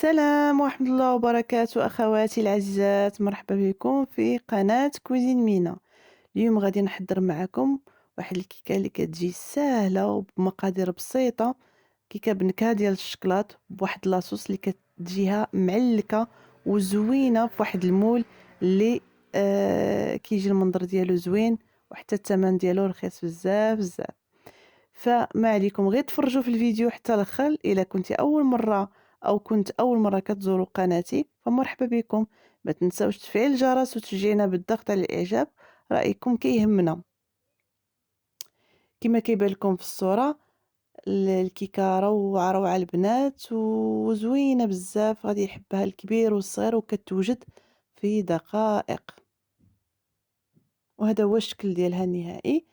السلام ورحمة الله وبركاته أخواتي العزيزات، مرحبا بكم في قناة كوزين مينا. اليوم غادي نحضر معكم واحد الكيكة اللي كتجي ساهلة وبمقادير بسيطة، كيكة بنكهة ديال الشكلاط بواحد لاصوص اللي كتجيها معلكة وزوينة بواحد المول اللي كيجي المنظر ديالو زوين، وحتى الثمن ديالو رخيص بزاف بزاف. فما عليكم غير تفرجوا في الفيديو حتى الاخر. الا كنت اول مره او كنت اول مره كتزوروا قناتي فمرحبا بكم. ما تنساوش تفعيل الجرس وتشجيعنا بالضغط على الاعجاب، رايكم كيهمنا. كما كيبان لكم في الصوره الكيكه روعه روعه البنات وزوينه بزاف، غادي يحبها الكبير والصغير وكتوجد في دقائق. وهذا هو الشكل ديالها النهائي.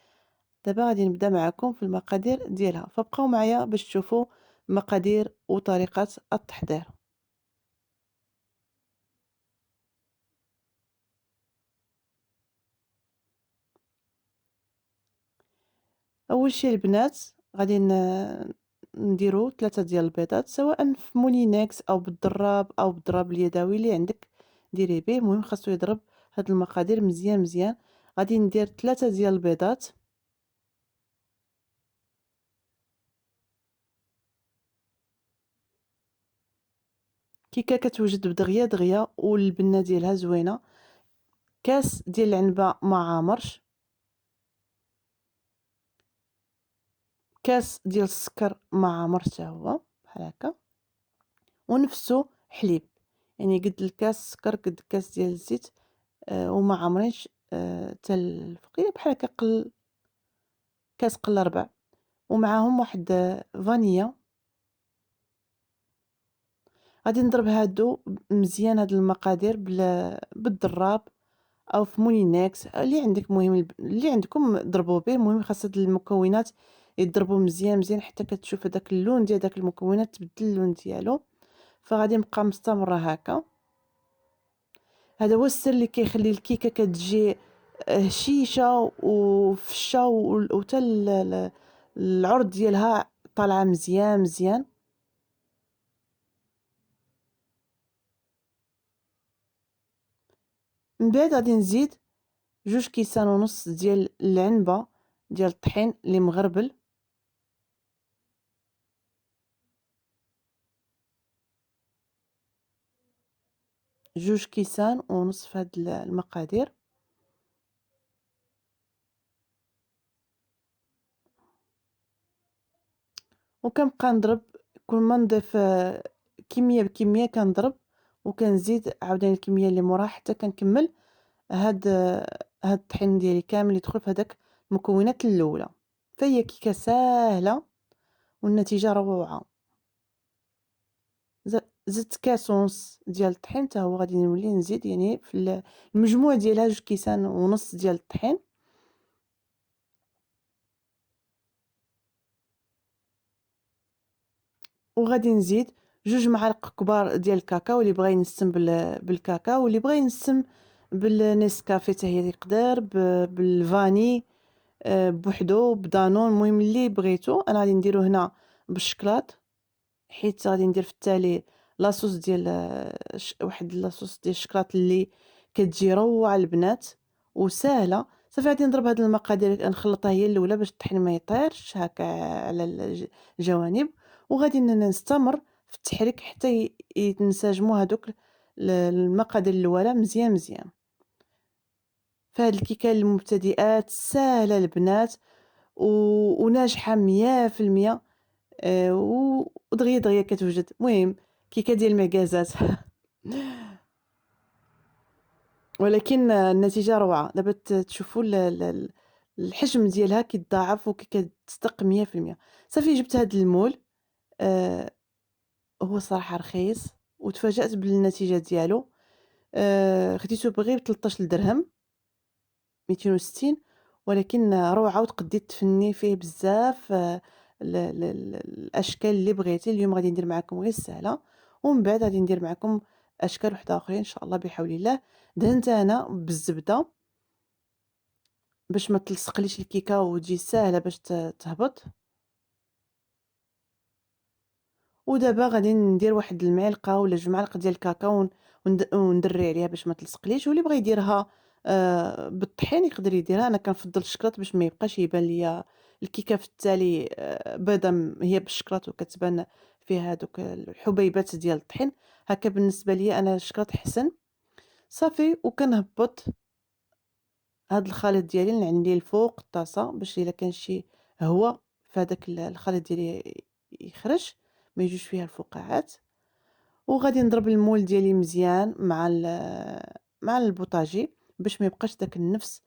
دابا غادي نبدا معكم في المقادير ديالها، فبقاو معايا باش تشوفوا مقادير وطريقة التحضير. اول شيء البنات غادي نديرو 3 ديال البيضات، سواء في مولينكس او بالضراب او بالضراب اليدوي اللي عندك ديري به. المهم خاصو يضرب هاد المقادير مزيان مزيان. غادي ندير 3 ديال البيضات. كيكه كتوجد بدغيا دغيا والبنه ديالها زوينه. كاس ديال العنبه ما عامرش، كاس ديال السكر ما عامر حتى هو بحال هكا، ونفسو حليب، يعني قد الكاس السكر قد الكاس ديال الزيت. وما عامرينش حتى الفوقيه بحال هكا كاس قل ربع. ومعاهم واحد فانيا. غادي نضرب هادو مزيان، هاد المقادير بالضراب او في مولينكس اللي عندك. مهم اللي عندكم ضربوا به. المهم خاص هاد المكونات يضربوا مزيان مزيان حتى كتشوف هذاك اللون ديال داك المكونات تبدل اللون ديالو. فغادي نبقى مستمره هكا. هذا هو السر اللي كيخلي الكيكه كتجي هشيشه وفشه وتا العرض ديالها طالعه مزيان مزيان. من بعد غادي نزيد 2 كيسان ونص ديال العنبه ديال الطحين اللي مغربل. 2 كيسان ونص في هاد المقادير. وكنبقى نضرب، كل ما نضيف كميه بكميه كنضرب وكنزيد عاوتاني الكميه اللي موراها حتى كنكمل هاد الطحين ديالي كامل يدخل في هذاك المكونات الاولى. فهي كيكه ساهله والنتيجه روعه. زدت كاس ونص ديال الطحين حتى هو غادي نولي نزيد، يعني في المجموع ديالها 2 كيسان ونص ديال الطحين. وغادي نزيد 2 معالق كبار ديال الكاكاو، اللي بغى ينسم بالكاكاو واللي بغى ينسم بالنسكافيه حتى هي يقدر، بالفاني بوحدو، بدانون، المهم اللي بغيتو. انا غادي نديرو هنا بالشكلاط، حيت غادي ندير في التالي لاصوص ديال واحد لاصوص ديال الشكلاط اللي كتجي روعه البنات وسهله. صافي غادي نضرب هاد المقادير نخلطها هي الاولى باش الطحين ما يطيرش هكا على الجوانب. وغادي نستمر في التحريك حتى يتنسجموا هادوك المقادير الاولى مزيان مزيان. فهاد الكيكه للمبتدئات ساهله البنات وناجحه 100%. ودغيا دغيا كتوجد. المهم كيكه ديال المعكازات ولكن النتيجه روعه. دابا تشوفوا الحجم ديالها كيتضاعف وكتصدق 100%. صافي جبت هذا المول. آه هو صراحه رخيص وتفاجأت بالنتيجه ديالو. خديته بغير ب 13 درهم 260، ولكن روعه وتقدي تفني فيه بزاف. الاشكال اللي بغيتي. اليوم غادي ندير معكم غير السهله، ومن بعد غادي ندير معكم اشكال وحده اخرين ان شاء الله بحول الله. دهنت انا بالزبده باش ما تلصقليش الكيكه وتجي ساهله باش تهبط. ودابا غادي ندير واحد المعلقة ولا 2 معالق ديال الكاكاو وندري عليها باش ما تلصقليش، واللي بغا يديرها بالطحين يقدر يديرها. أنا كنفضّل الشكلاط باش ما يبقاش يبان ليا الكيكة في التالي بيضا هي بالشكلاط وكتبان فيها هادوك الحبيبات ديال الطحين. هاكا بالنسبة ليا أنا الشكلاط أحسن. صافي وكنهبّط هاد الخليط ديالي نعليه الفوق الطاسة باش إلا كان شي هوا فهاداك الخليط ديالي يخرج، ما يجوش فيها الفقاعات. وغادي نضرب المول ديالي مزيان مع البوطاجي باش ما يبقاش داك النفس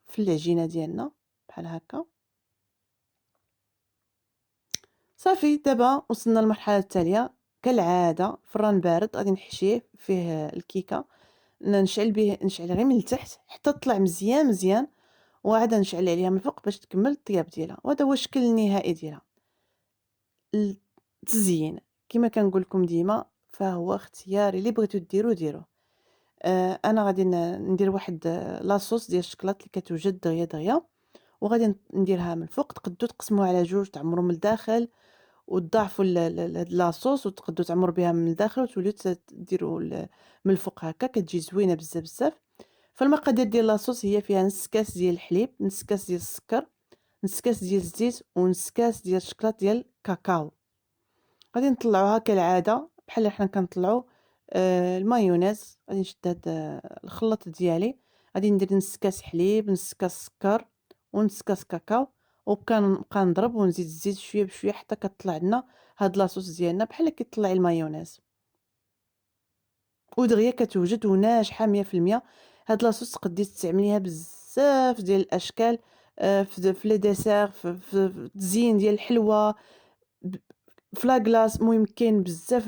في العجينة ديالنا بحال هكا. صافي دابا وصلنا للمرحلة التالية. كالعادة فران بارد غادي نحشيه فيه الكيكة، نشعل غير من التحت حتى طلع مزيان مزيان، وعاد نشعل عليها من الفوق باش تكمل الطياب ديالها. وهذا هو الشكل النهائي ديالها. التزيين كما كنقول لكم ديما فهو اختياري، اللي بغيتو ديروه ديروه. أنا غادي ندير واحد لاصوص ديال الشكلاط اللي كتوجد دغيا دغيا، وغادي نديرها من الفوق. تقدّو تقسموها على 2 تعمروا من الداخل وتضاعفوا هاد لاصوص وتقدّو تعمروا بها من الداخل وتوليو ديروا من الفوق هكا، كتجي زوينة بزاف بزاف. فالمقادير ديال لاصوص هي فيها نص كاس ديال الحليب، نص كاس ديال السكر، نص كاس ديال الزيت، ونص كاس ديال الشكلاط ديال الكاكاو. غادي نطلّعوها كالعادة بحال اللي حنا كنطلّعو المايونيز. غادي نشد هاد الخلاط ديالي، غادي ندير نص كاس حليب، نص كاس سكر، ونص كاس كاكاو، نبقى نضرب ونزيد الزيت شوية بشوية حتى كتطلع لنا هاد لاصوص ديالنا بحال كيطلّع المايونيز، ودغيا كتوجد وناجحة 100%. هاد لاصوص تقدري تستعمليها بزاف ديال الأشكال، في لي ديسير، في التزيين ديال الحلوى، ب في لاكلاص. المهم كاين بزاف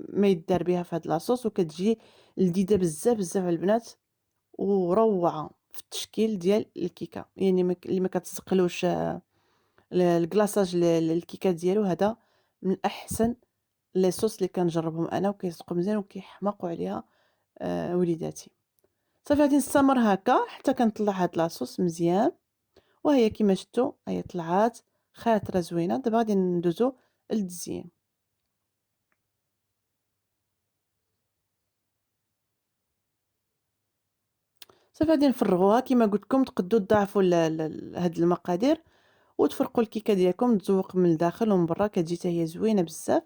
ما يدار بها في هاد لاصوص، وكتجي لذيذة بزاف بزاف على البنات وروعة في التشكيل ديال الكيكة. يعني اللي ما كتسقلوش الكلاصاج الكيكة ديالو، هذا من أحسن لي صوص اللي كنجربهم أنا وكيصدقوا مزيان وكيحماقوا عليها وليداتي. صافي غادي نستمر هكا حتى كنطلع هاد لاصوص مزيان، وهي كيما شفتوا هي طلعات خاطرة زوينة. دابا غادي ندوزو للتزيين. صافي غادي نفرغوها كيما قلت لكم. تقدروا تضاعفوا هاد المقادير وتفرقوا الكيكه ديالكم تزوق من الداخل ومن برا، كتجي حتى هي زوينه بزاف.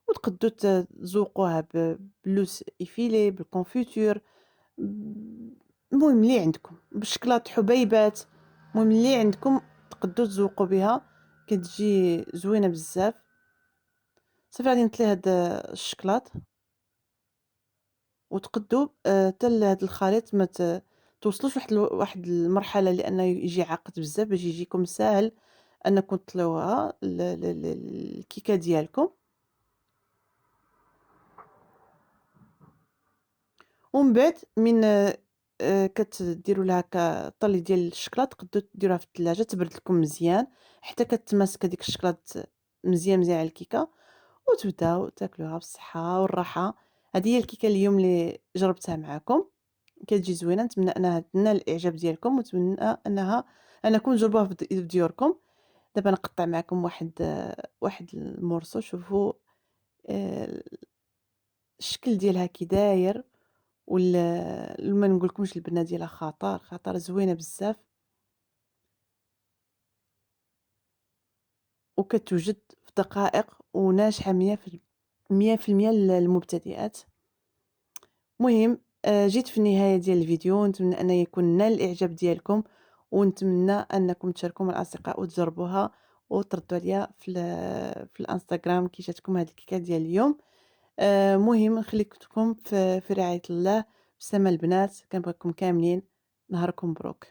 وتقدروا تزوقوها بلوس ايفيلي بالكونفيتور، المهم اللي عندكم بالشكلاط حبيبات، المهم اللي عندكم تقدروا تزوقوا بها، كتجي زوينه بزاف. صافي غادي نطلي هاد الشكلاط وتقدّوا حتى لهاد الخليط ما توصلوش واحد المرحلة لأنه يجي عاقد بزاف باش يجيكم ساهل أنكم تطليوها الكيكة ديالكم. ومن بعد من كتديروا لها هكا الطلي ديال الشكلاط، تقدّوا ديروها في التلاجة تبرد لكم مزيان حتى كتماسك هاديك الشكلاط مزيان مزيان على الكيكة، وتبداو تاكلوها بالصحة والراحة. هذه هي الكيكة اليوم اللي جربتها معاكم، كتجي زوينة. نتمنى أنها تنال الإعجاب ديالكم، ونتمنى أنكم تجربوها في ديوركم. دابا نقطّع معكم واحد المورصو. شوفوا آآ الشكل ديالها كي داير، ما نقولكمش البنة ديالها خطير، خطير، زوينة بزاف، وكتوجد في دقائق وناجحة 100% للمبتدئات. المهم جيت في النهاية ديال الفيديو، نتمنى أنه يكون نال الإعجاب ديالكم، ونتمنى أنكم تشاركوا مع الأصدقاء وتجربوها وتردوا عليا في الإنستغرام كي جاتكم هاد الكيكة ديال اليوم. المهم نخليكم في رعاية الله. بسلامة البنات، كنبغيكم كاملين، نهاركم مبروك.